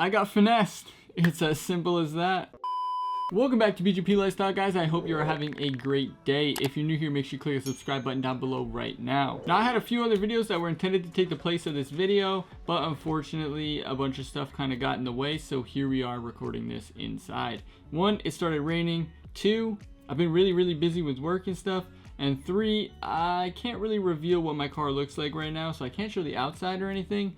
I got finessed. It's as simple as that. Welcome back to BGP Lifestyle, guys. I hope you're having a great day. If you're new here, make sure you click the subscribe button down below right now. Now, I had a few other videos that were intended to take the place of this video, but unfortunately, a bunch of stuff kind of got in the way, so here we are recording this inside. 1, it started raining. 2, I've been really busy with work and stuff. And 3, I can't really reveal what my car looks like right now, so I can't show the outside or anything.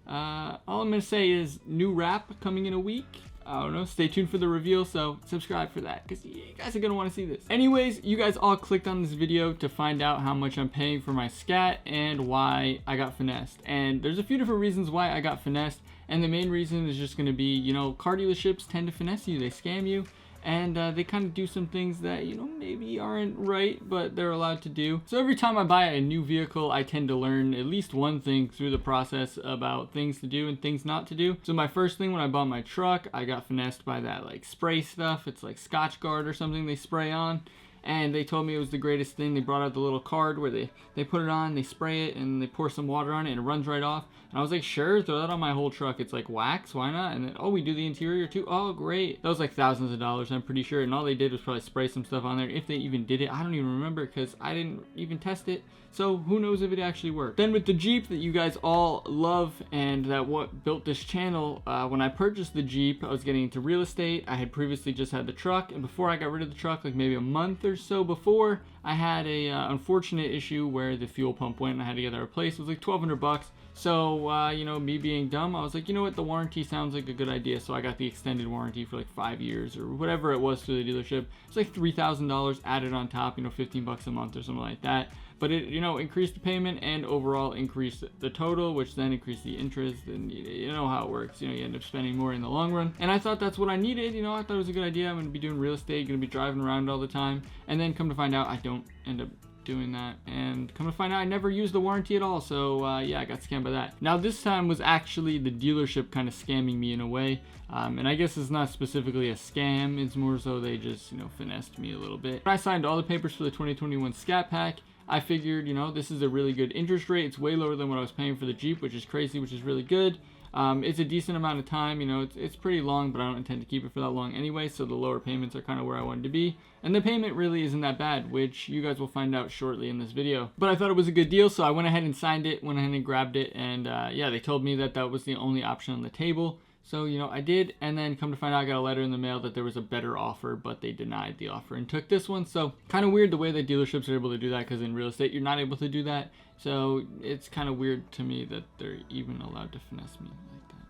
All I'm gonna say is new wrap coming in a week. I don't know, stay tuned for the reveal, so subscribe for that because you guys are gonna want to see this. Anyways, you guys all clicked on this video to find out how much I'm paying for my Scat and why I got finessed. And there's a few different reasons why I got finessed, and the main reason is just gonna be, you know, car dealerships tend to finesse you, they scam you. And they kind of do some things that, you know, maybe aren't right, but they're allowed to do. So every time I buy a new vehicle, I tend to learn at least one thing through the process about things to do and things not to do. So my first thing when I bought my truck, I got finessed by that like spray stuff. It's like Scotch Guard or something they spray on. And they told me it was the greatest thing. They brought out the little card where they put it on, they spray it, and they pour some water on it, and it runs right off. And I was like, sure, throw that on my whole truck. It's like wax, why not? And then, oh, we do the interior too. Oh, great. That was like thousands of dollars, I'm pretty sure. And all they did was probably spray some stuff on there. If they even did it, I don't even remember because I didn't even test it. So who knows if it actually worked. Then with the Jeep that you guys all love and that what built this channel, when I purchased the Jeep, I was getting into real estate. I had previously just had the truck, and before I got rid of the truck, like maybe a month or so before, I had a unfortunate issue where the fuel pump went and I had to get that replaced. It was like $1,200. So, you know, me being dumb, I was like, you know what, the warranty sounds like a good idea. So I got the extended warranty for like 5 years or whatever it was through the dealership. It's like $3,000 added on top, you know, $15 a month or something like that. But it, you know, increased the payment and overall increased the total, which then increased the interest, and you know how it works. You know, you end up spending more in the long run. And I thought that's what I needed. You know, I thought it was a good idea. I'm going to be doing real estate, going to be driving around all the time. And then come to find out, I don't end up doing that, and come to find out I never used the warranty at all. So yeah, I got scammed by that. Now this time was actually the dealership kind of scamming me in a way, and I guess it's not specifically a scam, it's more so they just, you know, finessed me a little bit. I signed all the papers for the 2021 Scat Pack. I figured, you know, this is a really good interest rate. It's way lower than what I was paying for the Jeep, which is crazy, which is really good. It's a decent amount of time, you know, it's pretty long, but I don't intend to keep it for that long anyway, so the lower payments are kind of where I wanted to be. And the payment really isn't that bad, which you guys will find out shortly in this video. But I thought it was a good deal, so I went ahead and signed it, went ahead and grabbed it, and yeah, they told me that that was the only option on the table. So, you know, I did, and then come to find out I got a letter in the mail that there was a better offer, but they denied the offer and took this one. So kind of weird the way that dealerships are able to do that, because in real estate you're not able to do that. So it's kind of weird to me that they're even allowed to finesse me like that.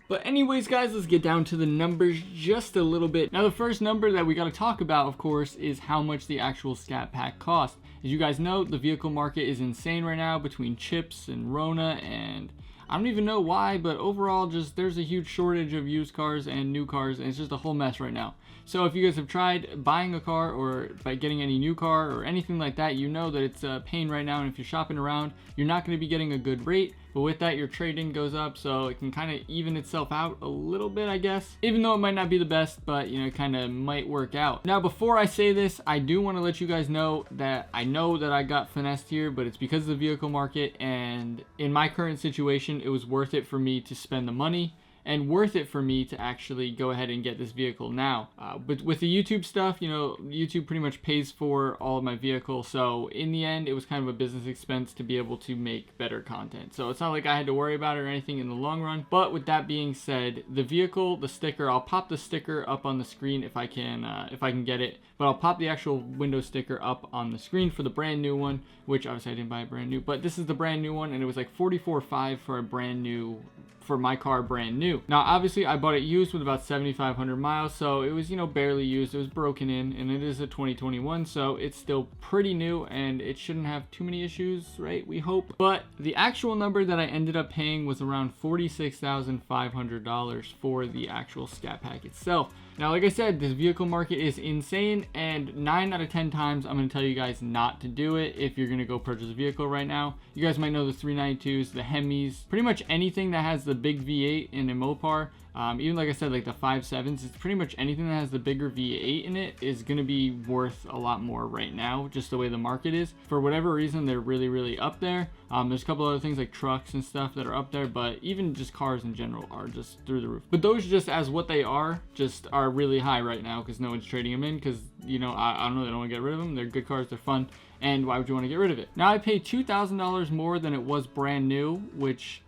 But anyways, guys, let's get down to the numbers just a little bit. Now, the first number that we got to talk about, of course, is how much the actual Scat Pack cost. As you guys know, the vehicle market is insane right now between chips and Rona, and I don't even know why, but overall, just there's a huge shortage of used cars and new cars, and it's just a whole mess right now. So if you guys have tried buying a car or by getting any new car or anything like that, you know that it's a pain right now, and if you're shopping around, you're not going to be getting a good rate. But with that, your trade-in goes up, so it can kind of even itself out a little bit, I guess. Even though it might not be the best, but, you know, it kind of might work out. Now, before I say this, I do want to let you guys know that I know that I got finessed here, but it's because of the vehicle market, and in my current situation, it was worth it for me to spend the money and worth it for me to actually go ahead and get this vehicle now. But with the YouTube stuff, you know, YouTube pretty much pays for all of my vehicles. So in the end, it was kind of a business expense to be able to make better content. So it's not like I had to worry about it or anything in the long run. But with that being said, the vehicle, the sticker, I'll pop the sticker up on the screen if I can get it. But I'll pop the actual window sticker up on the screen for the brand new one, which obviously I didn't buy a brand new, but this is the brand new one, and it was like $44,500 for a brand new, for my car brand new. Now obviously I bought it used with about 7,500 miles, so it was, you know, barely used. It was broken in, and it is a 2021, so it's still pretty new and it shouldn't have too many issues, right? We hope. But the actual number that I ended up paying was around $46,500 for the actual Scat Pack itself. Now, like I said, this vehicle market is insane, and 9 out of 10 times I'm going to tell you guys not to do it if you're going to go purchase a vehicle right now. You guys might know the 392s, the Hemis, pretty much anything that has the big V8 in a Mopar. Even like I said, like the 5.7s, it's pretty much anything that has the bigger V8 in it is going to be worth a lot more right now, just the way the market is. For whatever reason, they're really, really up there. There's a couple other things like trucks and stuff that are up there, but even just cars in general are just through the roof. But those just as what they are, just are really high right now because no one's trading them in because, you know, I don't know, they don't want to get rid of them. They're good cars, they're fun, and why would you want to get rid of it? Now, I paid $2,000 more than it was brand new, which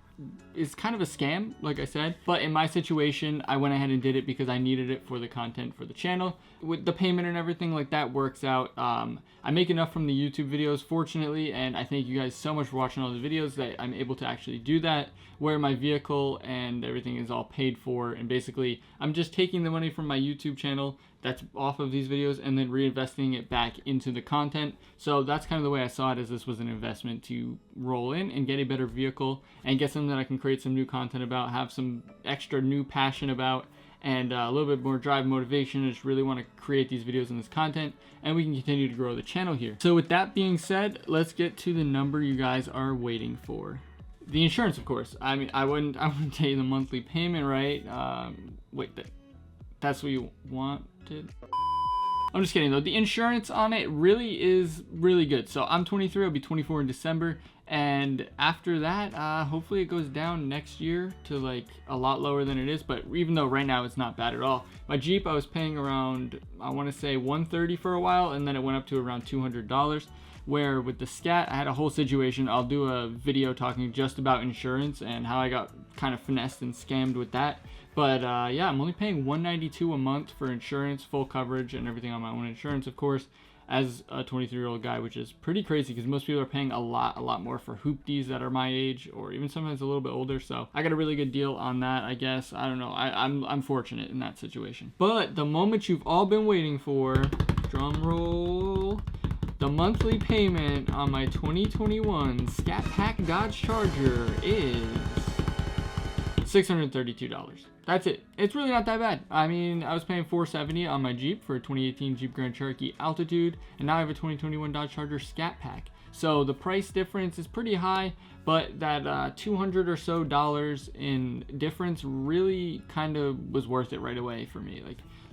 is kind of a scam, like I said, but in my situation, I went ahead and did it because I needed it for the content for the channel. With the payment and everything like that works out. I make enough from the YouTube videos, fortunately, and I thank you guys so much for watching all the videos that I'm able to actually do that, where my vehicle and everything is all paid for, and basically I'm just taking the money from my YouTube channel that's off of these videos and then reinvesting it back into the content. So that's kind of the way I saw it, as this was an investment to roll in and get a better vehicle and get something that I can create some new content about, have some extra new passion about, and a little bit more drive motivation. I just really want to create these videos and this content, and we can continue to grow the channel here. So with that being said, let's get to the number you guys are waiting for. The insurance, of course. I mean, I wouldn't tell you the monthly payment, right? Wait, that's what you wanted? I'm just kidding though. The insurance on it really is really good. So I'm 23, I'll be 24 in December. And after that, hopefully it goes down next year to like a lot lower than it is. But even though right now it's not bad at all. My Jeep, I was paying around, I want to say $130 for a while, and then it went up to around $200. Where with the Scat, I had a whole situation. I'll do a video talking just about insurance and how I got kind of finessed and scammed with that. But yeah, I'm only paying $192 a month for insurance, full coverage and everything on my own insurance, of course, as a 23-year-old guy, which is pretty crazy because most people are paying a lot more for hoopties that are my age or even sometimes a little bit older. So I got a really good deal on that, I guess. I don't know. I'm fortunate in that situation. But the moment you've all been waiting for, drum roll, the monthly payment on my 2021 Scat Pack Dodge Charger is $632. That's it. It's really not that bad. I mean, I was paying $470 on my Jeep for a 2018 Jeep Grand Cherokee Altitude, and now I have a 2021 Dodge Charger Scat Pack. So the price difference is pretty high, but that $200 or so in difference really kind of was worth it right away for me.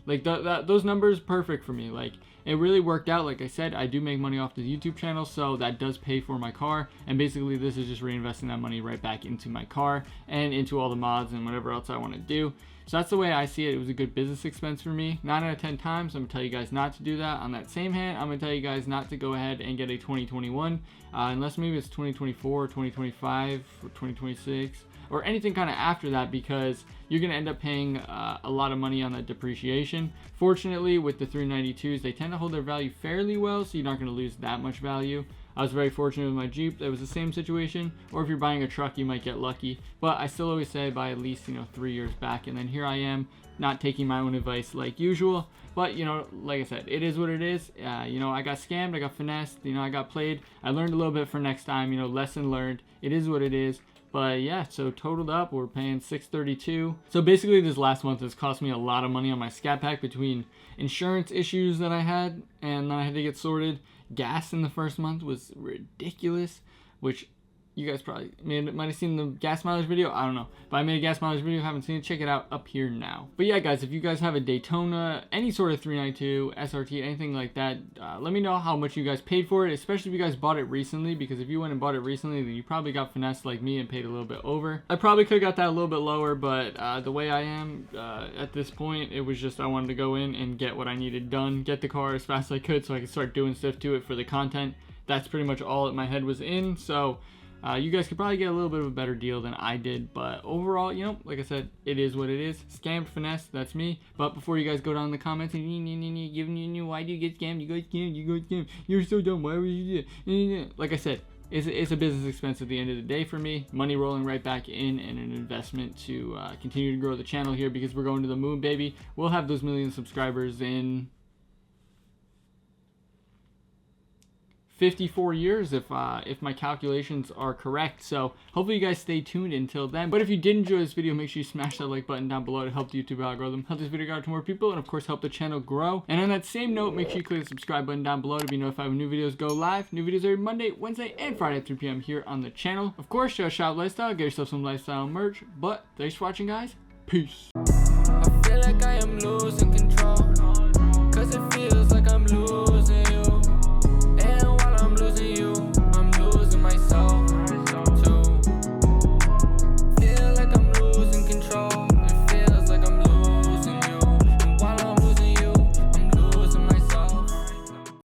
Like those numbers perfect for me. Like it really worked out. Like I said, I do make money off the YouTube channel, so that does pay for my car, and basically this is just reinvesting that money right back into my car and into all the mods and whatever else I want to do. So that's the way I see it. It was a good business expense for me. 9 out of 10 times I'm gonna tell you guys not to do that. On that same hand, I'm gonna tell you guys not to go ahead and get a 2021 unless maybe it's 2024 or 2025 or 2026 or anything kind of after that, because you're going to end up paying a lot of money on that depreciation. Fortunately, with the 392s, they tend to hold their value fairly well, so you're not going to lose that much value. I was very fortunate with my Jeep. That was the same situation. Or if you're buying a truck, you might get lucky. But I still always say buy at least, 3 years back. And then here I am, not taking my own advice like usual. But, like I said, it is what it is. I got scammed, I got finessed, I got played. I learned a little bit for next time, lesson learned. It is what it is. But yeah, so totaled up, we're paying $632. So basically this last month has cost me a lot of money on my Scat Pack between insurance issues that I had and then I had to get sorted. Gas in the first month was ridiculous, which you guys probably might have seen the gas mileage video. I don't know. But I made a gas mileage video. Haven't seen it. Check it out up here now. But yeah, guys, if you guys have a Daytona, any sort of 392, SRT, anything like that, let me know how much you guys paid for it, especially if you guys bought it recently, because if you went and bought it recently, then you probably got finessed like me and paid a little bit over. I probably could have got that a little bit lower, but the way I am at this point, it was just I wanted to go in and get what I needed done, get the car as fast as I could so I could start doing stuff to it for the content. That's pretty much all that my head was in. So you guys could probably get a little bit of a better deal than I did, but overall, like I said, it is what it is. Scammed, finesse, that's me. But before you guys go down in the comments and why do you get scammed? You got scammed. You're so dumb. Why would you do it? Like I said, it's a business expense at the end of the day for me. Money rolling right back in and an investment to continue to grow the channel here, because we're going to the moon, baby. We'll have those 1 million subscribers in 54 years if my calculations are correct. So hopefully you guys stay tuned until then. But if you did enjoy this video, make sure you smash that like button down below to help the YouTube algorithm, help this video go out to more people, and of course help the channel grow. And on that same note, make sure you click the subscribe button down below to be notified when new videos go live. New videos every Monday, Wednesday, and Friday at 3 p.m. here on the channel. Of course, Shop Lifestyle, get yourself some lifestyle merch. But thanks for watching, guys. Peace. I feel like I am losing control.